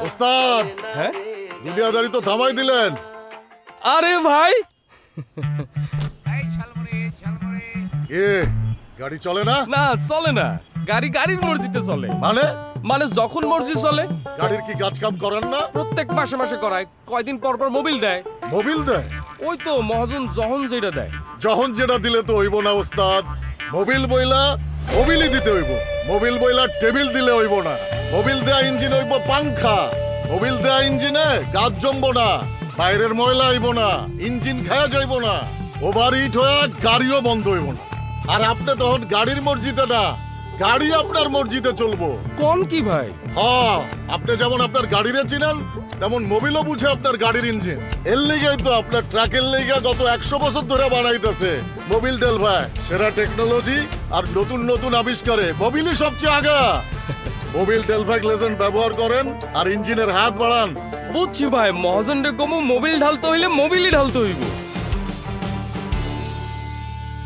ওস্তাদ হ্যাঁ দুনিয়াদারি তো থামাই দিলেন। আরে ভাই কে গাড়ি চলে না? না চলে না, গাড়ির মর্জিতে চলে। মানে যখন মর্জি চলে। গাড়ির কি কাজ কাম করেন না? প্রত্যেক মাসে করায়, কয়দিন পর মোবিল দেয়। মোবিল দেয়? ওই তো মহাজন যখন যেটা দেয়। যখন যেটা দিলে তো হইব না ওস্তাদ। মোবিল বইলা মোবিলই দিতে হইব। মোবিল বইলা টেবিল দিলে হইব না। মোবিল দেয়া ইঞ্জিন হইব পাংখা। মোবিল দেয়া ইঞ্জিনে গাছ জমবো না, বাইরের ময়লা আইব না, ইঞ্জিন খায়া যাইব না, ওভার হিট হয়ে গাড়িও বন্ধ হইব না। আর আপনি তখন গাড়ির মর্জিতে না, গাড়ি আপনার মর্জিতে চলবো। কোন কি ভাই? হ্যাঁ, আপনি যেমন আপনার গাড়িরে চিনেন তেমন মোবিলও বুঝে আপনার গাড়ির ইঞ্জিন। এর লিগেই তো আপনার ট্রাকের লিগা গত 100 বছর ধরে বানাইতেছে মোবিল ডেলভাই। সেরা টেকনোলজি আর নতুন নতুন আবিষ্কারে মোবিলই সবচেয়ে আগা। মোবিল ডেলভাই লেজেন্ড ব্যবহার করেন আর ইঞ্জিনের হাত বাড়ান। বুঝছি ভাই, মহাজন রে কমু মোবিল ঢালতে হইলে মোবিলই ঢালতে হইব।